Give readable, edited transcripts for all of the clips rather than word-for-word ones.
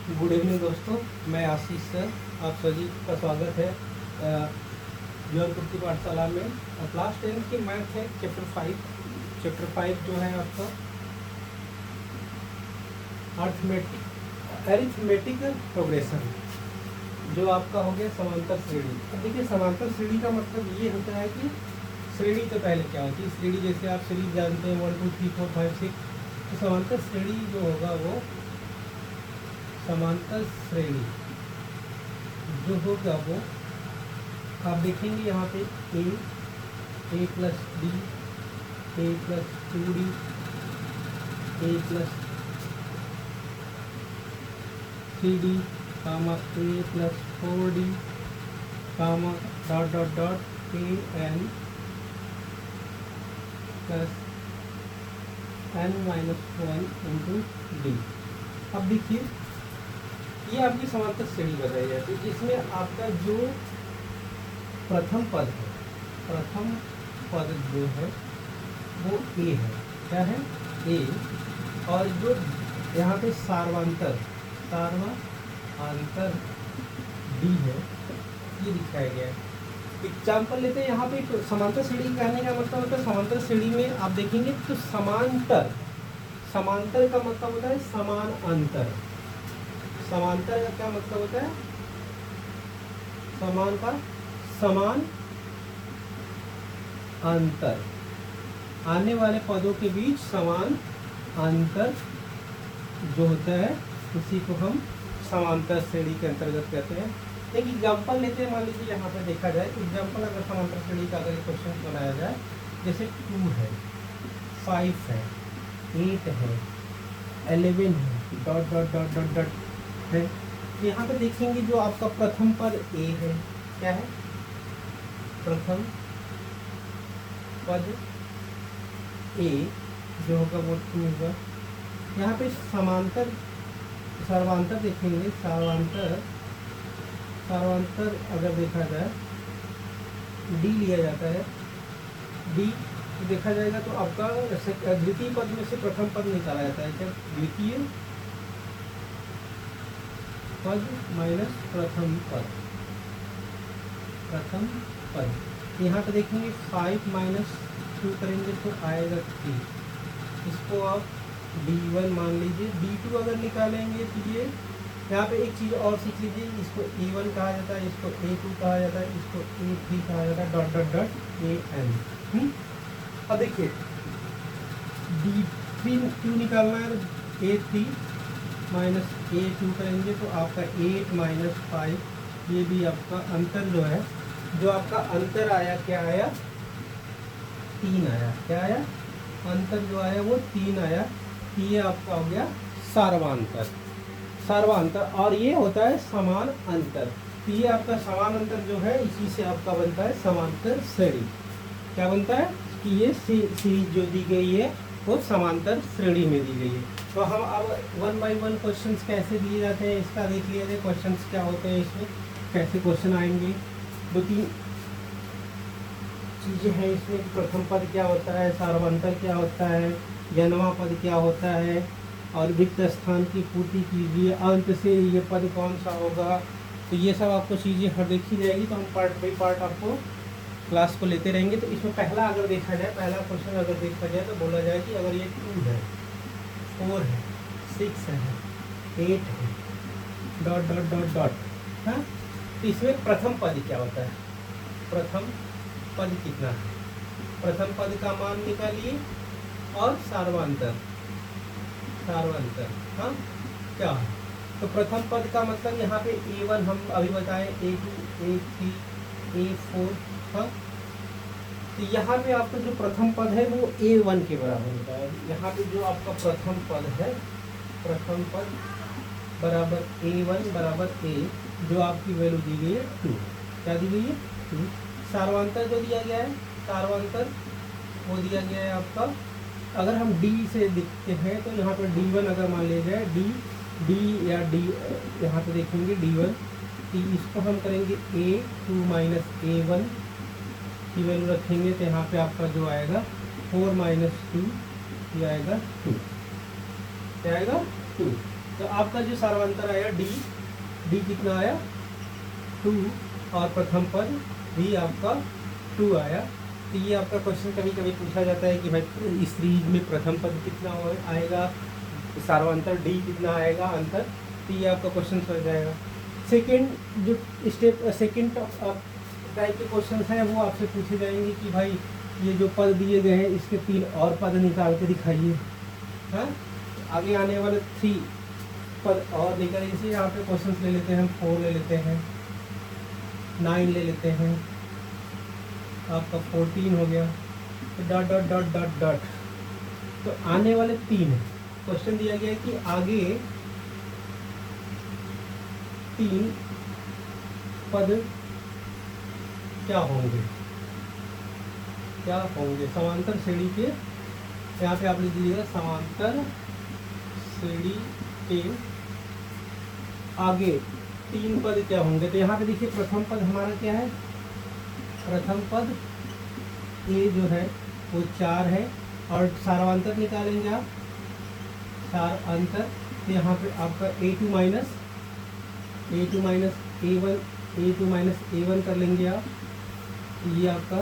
Good evening दोस्तों, मैं आशीष sir, आप सभी का स्वागत है योर कुर्ती पाठशाला में। क्लास 10 की मैथ है चैप्टर 5 जो है आपका अरिथमेटिक प्रोग्रेशन, जो आपका हो गया समांतर श्रेणी। अब देखिए, समांतर श्रेणी का मतलब ये होता है कि श्रेणी तो पहले क्या होती है, श्रेणी जैसे आप सीरीज जानते हैं 1 2 3 4 5 6, तो समांतर श्रेणी जो होगा वो समांतर श्रेणी जो होगा वो आप देखेंगे यहाँ पे A plus D, A plus 2d, A plus 3d, comma A plus 4d, comma dot dot dot A N plus N minus 1 into D. अब देखिए, ये आपकी समांतर श्रेणी बताई जाती है, जिसमें आपका जो प्रथम पद है, प्रथम पद जो है वो ए है। क्या है? ए। और जो यहाँ पे सार्वांतर डी है, ये दिखाया गया है। एग्जाम्पल लेते हैं। यहाँ पे समांतर श्रेणी कहने का मतलब होता है, समांतर श्रेणी में आप देखेंगे तो समांतर का मतलब होता है समान अंतर। समांतर का क्या मतलब होता है? समान अंतर, आने वाले पदों के बीच समान अंतर जो होता है, उसी को हम समांतर श्रेणी के अंतर्गत कहते हैं। एक एग्जाम्पल लेते हैं। मान लीजिए यहाँ पर देखा जाए एग्जाम्पल, अगर समांतर श्रेणी का अगर क्वेश्चन बनाया जाए, जैसे 2 है, 5 है, 8 है, 11 है, dot dot dot dot dot है। यहाँ पे देखेंगे जो आपका प्रथम पद ए है, क्या है? प्रथम पद ए जो होगा वो 2 होगा। यहाँ पे सर्वांतर देखेंगे, सर्वांतर अगर देखा जाए डी लिया जाता है, डी देखा जाएगा तो आपका द्वितीय पद में से प्रथम पद निकाला जाता है। क्या? द्वितीय पद माइनस प्रथम पद। यहाँ पे देखेंगे 5 माइनस 2 करेंगे तो आएगा 3। इसको आप D1 मान लीजिए। D2 अगर निकालेंगे तो ये यहाँ पे एक चीज़ और सीख लीजिए, इसको A1 कहा जाता है, इसको A2 कहा जाता है, इसको A3 कहा जाता है, डॉट डॉट डॉट AN। अब देखिए, D3 क्यों निकालना है? A3 माइनस A2 करेंगे तो आपका 8 माइनस 5, ये भी आपका अंतर जो है, जो आपका अंतर आया, क्या आया? 3 आया। क्या आया? अंतर जो आया वो 3 आया। ये आपका हो गया सार्वांतर, और ये होता है समान अंतर। ये आपका समान अंतर जो है, इसी से आपका बनता है समांतर श्रेणी। क्या बनता है? कि ये सीरीज जो दी गई है वो समांतर श्रेणी में दी गई है। तो हम अब 1 बाई 1 क्वेश्चंस कैसे दिए जाते हैं इसका देख लिया जाए। क्वेश्चंस क्या होते हैं, इसमें कैसे क्वेश्चन आएंगे। 2-3 चीज़ें हैं इसमें। प्रथम पद क्या होता है, सार्वंतर क्या होता है, जन्मा पद क्या होता है, और रिक्त स्थान की पूर्ति कीजिए, अंत से ये पद कौन सा होगा। तो ये सब आपको चीज़ें हर देखी जाएगी। तो हम पार्ट बाई पार्ट आपको क्लास को लेते रहेंगे। तो इसमें पहला अगर देखा जाए, पहला क्वेश्चन अगर देखा जाए तो बोला जाए कि अगर ये 2 है, 4 है, 6 है, 8 है, डॉट डॉट डॉट डॉट, हाँ, तो इसमें प्रथम पद क्या होता है? प्रथम पद कितना है? प्रथम पद का मान निकालिए, और सार्वांतर, हाँ क्या है? तो प्रथम पद का मतलब यहाँ पे A1 हम अभी बताएं, A2, A3, A4, हाँ। तो यहाँ पे आपका जो प्रथम पद है वो A1 के बराबर होता है। यहाँ पे जो आपका प्रथम पद है, प्रथम पद बराबर A1 बराबर A, जो आपकी वैल्यू दी गई है 2। क्या दी गई है? 2। सार्वांतर जो दिया गया है, सार्वांतर वो दिया गया है आपका, अगर हम D से देखते हैं तो यहाँ पर D1 अगर मान लिया जाए, D या D, यहाँ पे देखेंगे D1, तो इसको हम करेंगे A2 माइनस A1 की वैल्यू रखेंगे, तो यहाँ पे आपका जो आएगा 4 माइनस 2, ये आएगा 2, क्या आएगा? 2। तो आपका जो सार्वंतर आया डी, डी कितना आया 2, और प्रथम पद भी आपका 2 आया। तो ये आपका क्वेश्चन कभी कभी पूछा जाता है कि भाई इस सीरीज में प्रथम पद कितना आएगा, सार्वंतर डी कितना आएगा अंतर। तो ये आपका क्वेश्चन हो जाएगा। सेकेंड जो सेकेंड टाइप के क्वेश्चन हैं वो आपसे पूछे जाएंगे कि भाई ये जो पद दिए गए हैं इसके 3 और पद निकाल के दिखाइए। हाँ, आगे आने वाले 3 पद और निकाल, इसे यहाँ पे क्वेश्चन ले लेते हैं, 4 ले लेते हैं, 9 ले लेते हैं, आपका 14 हो गया, तो dot dot dot dot dot. तो आने वाले 3 क्वेश्चन दिया गया है कि आगे 3 पद क्या होंगे, क्या होंगे समांतर श्रेणी के। यहाँ पे आप लिख दीजिएगा समांतर श्रेणी के आगे 3 पद क्या होंगे। तो यहाँ पे देखिए प्रथम पद हमारा क्या है, प्रथम पद ए जो है वो 4 है, और सार्वंतर निकालेंगे आप, सार्वंतर। तो यहाँ पे आपका a2 माइनस a1 कर लेंगे आप। ये आपका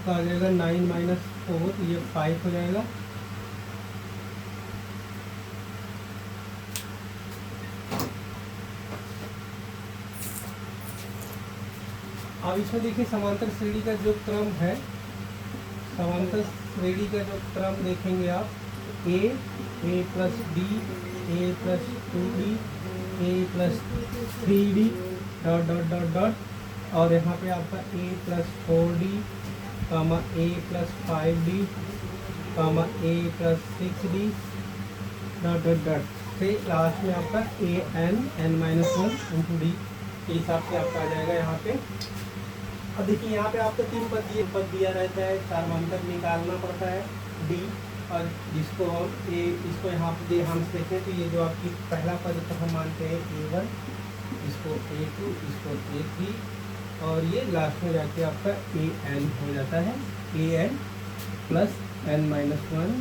आ जाएगा 9 माइनस 4, तो ये 5 हो जाएगा। अब इसमें देखिए समांतर श्रेणी का जो क्रम है, समांतर श्रेणी का जो क्रम देखेंगे आप, a plus D, a plus 2d, a plus 3d dot dot dot dot, और यहाँ पे आपका a प्लस 4d, कामा a प्लस 5d, कामा a plus 6d dot dot dot, फिर लास्ट में आपका n माइनस 1 इंटू डी के हिसाब से आपका आ जाएगा यहाँ पे। अब देखिए यहाँ पे आपको 3 पद दिया रहता है, सार्वंतर निकालना पड़ता है डी, और जिसको हम इसको यहाँ पे हम देखें तो ये जो आपकी पहला पद तो हम मानते हैं a1, इसको a2, इसको a3, और ये लास्ट में जाके आपका an हो जाता है, an plus n minus 1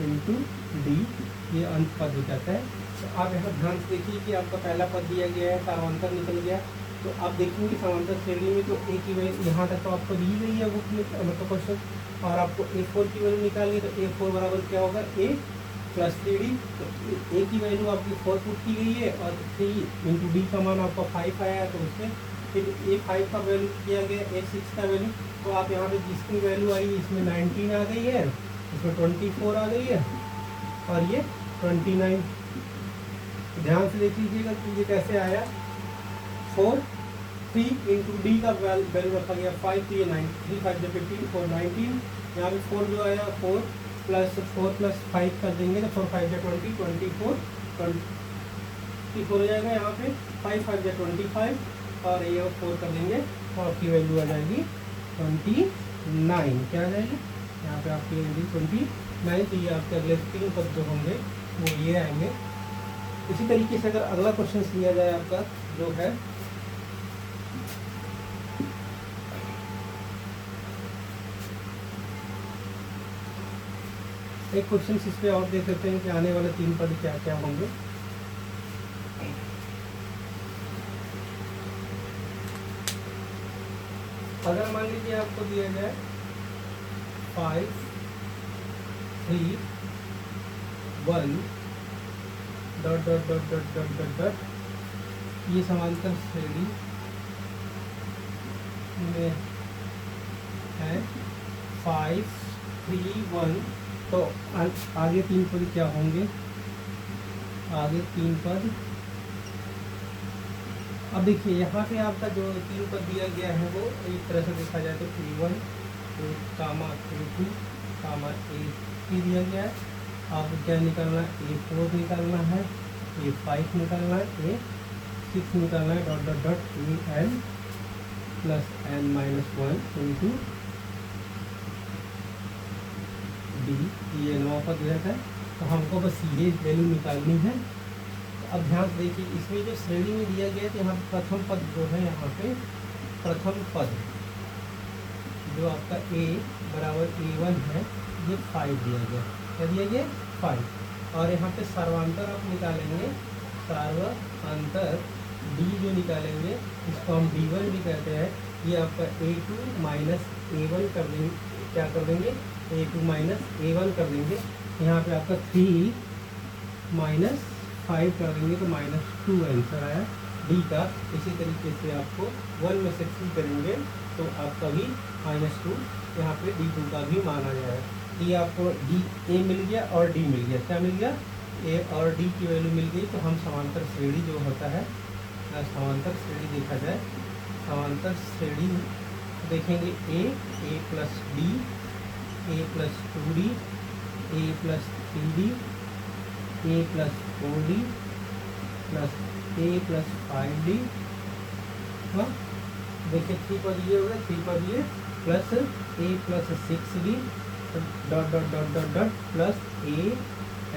into D, ये अंत पद हो जाता है। तो आप यहाँ ध्यान से देखिए कि आपका पहला पद दिया गया है, सार्वंतर निकल गया। तो आप देखेंगे समांतर श्रेणी में तो ए की वैल्यू यहाँ तक तो आपको दी गई है बुक में, मतलब क्वेश्चन, और आपको a4 की वैल्यू निकालिए तो a4 बराबर क्या होगा a प्लस 3d। तो a की वैल्यू आपकी 4 पुट की गई है, और 3 इंटू डी का मान आपका 5 आया है, तो उसमें फिर a5 का वैल्यू किया गया, a6 का वैल्यू। तो आप यहाँ पे जिसकी वैल्यू आई इसमें 19 आ गई है, इसमें 24 आ गई है, और ये 29। ध्यान से देख लीजिएगा कि ये कैसे आया, 3 इंटू डी का वैल्यू रखा गया 5, तो ये 9, 3 5 जो 15, 4 19। यहाँ पे 4 जो आया 4 प्लस 5 कर देंगे तो 4 5 20, 24 हो जाएगा। यहाँ पे 5 5 25, और ये 4 कर देंगे तो आपकी वैल्यू आ जाएगी 29। क्या आ जाएगी यहाँ पे आपकी वैल्यू 29। तो ये आपके अगले 3 पद जो होंगे वो ये आएंगे। इसी तरीके से अगर अगला क्वेश्चन लिया जाए आपका जो है एक क्वेश्चन इस पे और देख सकते हैं कि आने वाले 3 पद क्या क्या होंगे। अगर मान लीजिए आपको दिया जाए 5 3 1 dot dot dot dot dot dot dot, ये समांतर श्रेणी में है 5 3 1, तो आगे 3 पद क्या होंगे, आगे 3 पद। अब देखिए यहाँ पे आपका जो 3 पद दिया गया है वो एक तरह से देखा जाए तो a1 तो कामा a2 कामा a3 दिया गया है। आपको क्या निकालना है, a4 निकालना है, a5 निकालना है, a6 निकालना है, dot dot dot an plus n minus 1 into D, ये 9 पद रहता है। तो हमको बस ये वैल्यू निकालनी है। तो अब ध्यान से देखिए इसमें जो श्रेणी में दिया गया है तो यहाँ प्रथम पद जो है, यहाँ पे प्रथम पद जो आपका a बराबर a1 है, ये 5 दिया गया। क्या दिया गया 5। और यहाँ पे सर्वांतर आप निकालेंगे, सर्वांतर डी जो निकालेंगे इसको हम D1 भी कहते हैं। ये आपका A2 माइनस A1 कर देंगे, क्या कर देंगे, A2 माइनस A1 कर देंगे। यहाँ पे आपका 3 माइनस 5 कर देंगे तो -2 आंसर आया डी का। इसी तरीके से आपको 1 में से 3 करेंगे तो आपका भी -2 यहाँ पे D2 का भी मान आ जाएगा। ये आपको डी ए मिल गया और डी मिल गया, क्या मिल गया, ए और डी की वैल्यू मिल गई। तो हम समांतर श्रेणी जो होता है, समांतर श्रेणी देखा जाए, समांतर श्रेणी देखेंगे ए plus D, A plus 2D, A plus 3D, A plus 4D plus A plus 5D। हाँ देखिए 3 पर ये हो गया, 3 पर ये plus A plus 6D dot dot dot dot dot plus A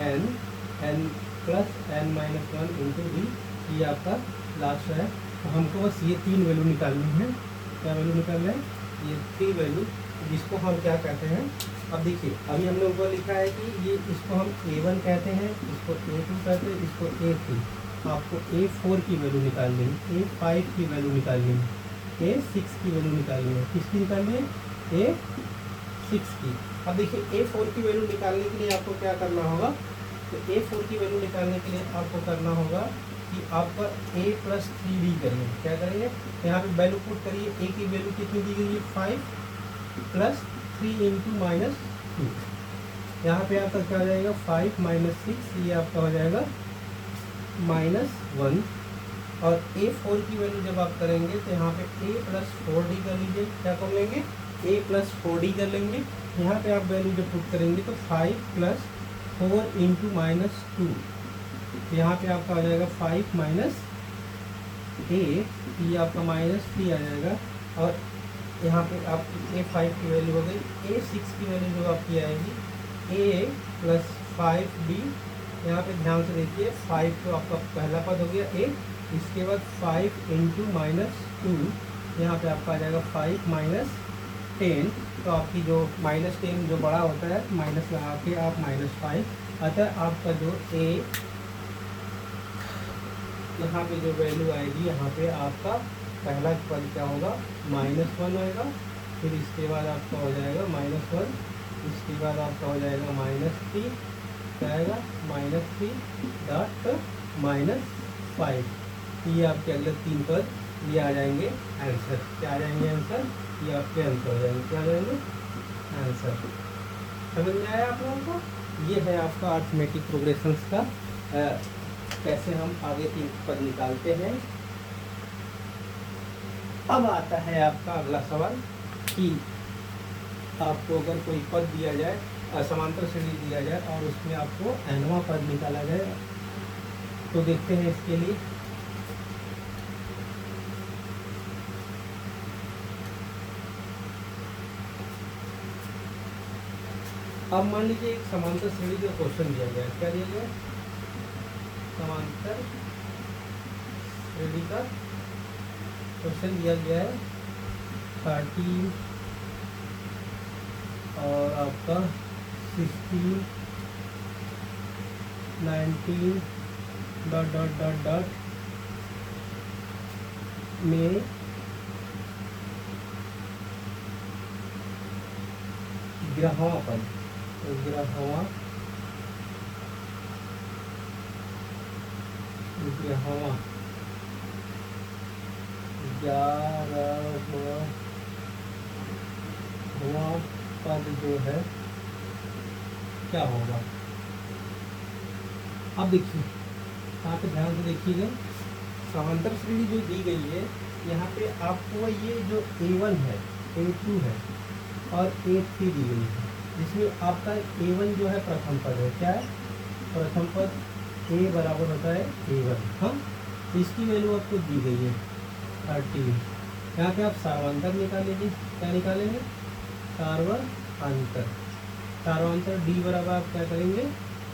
N plus n minus 1 into D. ये आपका लास्ट है। तो हमको बस ये 3 वैल्यू निकालनी है। क्या वैल्यू निकालना है, ये 3 वैल्यू, जिसको हम क्या कहते हैं। अब देखिए अभी हमने ऊपर लिखा है कि ये इसको हम A1 कहते हैं, इसको A2 कहते हैं, इसको A3। आपको A4 की वैल्यू निकालनी है, A5 की वैल्यू निकालनी है, A6 की वैल्यू निकालनी है। किसकी निकालनी है, A6 की। अब देखिए A4 की वैल्यू निकालने के लिए आपको क्या करना होगा, तो A4 की वैल्यू निकालने के लिए आपको करना होगा कि आपका A प्लस 3D करेंगे। क्या करेंगे, यहाँ पे वैल्यू पुट करिए। A की वैल्यू कितनी दी गई है, 5 प्लस 3 इंटू -2। यहाँ पे आपका क्या हो जाएगा, 5 माइनस 6, ये आपका हो जाएगा -1। और A4 की वैल्यू जब आप करेंगे तो यहाँ पे A प्लस 4D कर लीजिए। क्या कर लेंगे, A प्लस 4D कर लेंगे। यहाँ पे आप वैल्यू जब पुट करेंगे तो 5 प्लस 4 इंटू -2, यहाँ पे आपका आ जाएगा 5 माइनस 8, ये आपका -3 आ जाएगा। और यहाँ पे आपकी A5 की वैल्यू हो गई। A6 की वैल्यू जो आपकी आएगी A प्लस 5D। यहाँ पे ध्यान से देखिए, 5 तो आपका पहला पद हो गया A, इसके बाद 5 इंटू -2, यहाँ पे आपका आ जाएगा 5 माइनस 10। तो आपकी जो -10 जो बड़ा होता है, माइनस लगा के आप -5, अतः आपका जो A यहाँ पे जो वैल्यू आएगी, यहाँ पे आपका पहला पद क्या होगा, -1 आएगा। फिर इसके बाद आपका हो जाएगा -1, इसके बाद आपका हो जाएगा -3, क्या आएगा, -3 डॉट -5। ये आपके अगले 3 पद ये आ जाएंगे आंसर। क्या आ जाएंगे आंसर, ये आपके आंसर हो जाएंगे। क्या आ जाएंगे आंसर। समझ में आया आप लोगों को। ये है आपका अर्थमेटिक प्रोग्रेशंस का कैसे हम आगे 3 पद निकालते हैं। अब आता है आपका अगला सवाल कि आपको अगर कोई पद दिया जाए, समांतर श्रेणी दिया जाए और उसमें आपको nवां पद निकाला जाए, तो देखते हैं इसके लिए। अब मान लीजिए एक समांतर श्रेणी का क्वेश्चन दिया गया है। क्या दिया गया, समांतर श्रेणी का क्वेश्चन दिया गया है। 13 और आपका 16, 19 डॉट डॉट डॉट डॉट में ग्रहवा पद, ग्रहवा 11वां पद जो है क्या होगा। अब देखिए यहाँ पे ध्यान से देखिएगा, समांतर श्रेणी जो दी गई है, यहाँ पे आपको ये जो A1 है, A2 है और A3 दी गई है, जिसमें आपका A1 जो है प्रथम पद है। क्या है, प्रथम पद A बराबर होता है A1। हाँ, इसकी वैल्यू आपको दी गई है 13। यहाँ पे आप सार्वंतर निकालेंगे। क्या निकालेंगे, सार्वंतर। सार्वंतर D बराबर आप क्या करेंगे,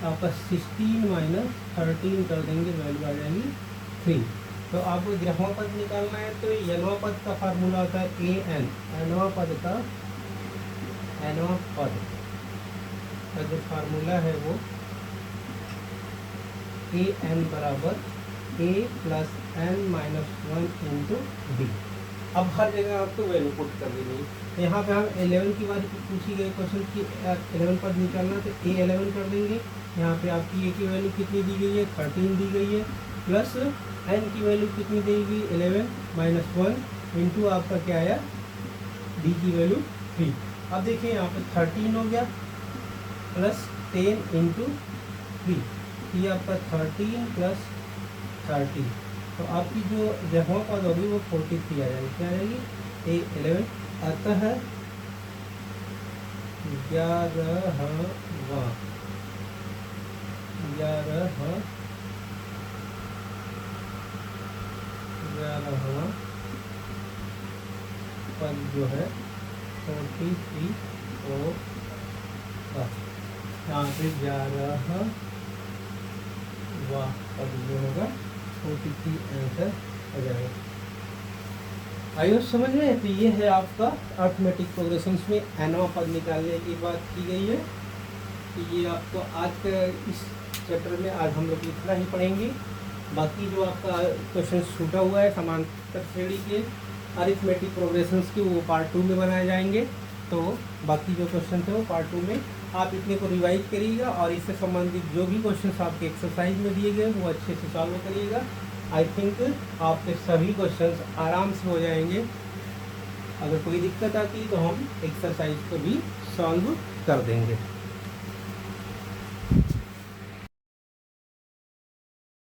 आपका 16 माइनस 13 कर देंगे, वैल्यू आ जाएगी 3। तो आपको ग्रहवा पद निकालना है, तो nवां पद का फार्मूला होता है an। nवां पद का, nवां पद का जो फार्मूला है वो ए एन बराबर A plus N minus one into D. अब हर जगह आपको वैल्यू पुट कर देनी है। यहाँ पे हम 11 की बात पूछी गई क्वेश्चन की 11 पद निकालना, तो ए 11 कर देंगे। यहाँ पे आपकी ए की वैल्यू कितनी दी गई है, 13 दी गई है, प्लस एन की वैल्यू कितनी दी गई, 11 माइनस वन इंटू आपका क्या आया, डी की वैल्यू 3। अब देखिए यहाँ पे 13 हो गया प्लस 10 इंटू 3, ये आपका 13 प्लस 30, तो आपकी जो जहाँ पद होगी वो 43 आ जाएगी। क्या आ जाएगी, ए 11 अतः 11वां पद जो है 43 होगा। यहाँ पे 11वां पद जो होगा 43 आंसर हो जाएगा। आइए समझ में, तो ये है आपका अर्थमेटिक प्रोग्रेशंस में एनवा पद निकालने की बात की गई है। तो ये आपको आज के इस चैप्टर में आज हम लोग इतना ही पढ़ेंगे। बाकी जो आपका क्वेश्चन छूटा हुआ है समांतर श्रेणी के अरिथमेटिक प्रोग्रेशंस के, वो पार्ट 2 में बनाए जाएंगे। तो बाकी जो क्वेश्चन थे वो पार्ट 2 में आप इतने को रिवाइज करिएगा और इससे संबंधित जो भी क्वेश्चंस आपके एक्सरसाइज में दिए गए वो अच्छे से सॉल्व करिएगा। आई थिंक आपके सभी क्वेश्चंस आराम से हो जाएंगे। अगर कोई दिक्कत आती है तो हम एक्सरसाइज को भी सॉल्व कर देंगे।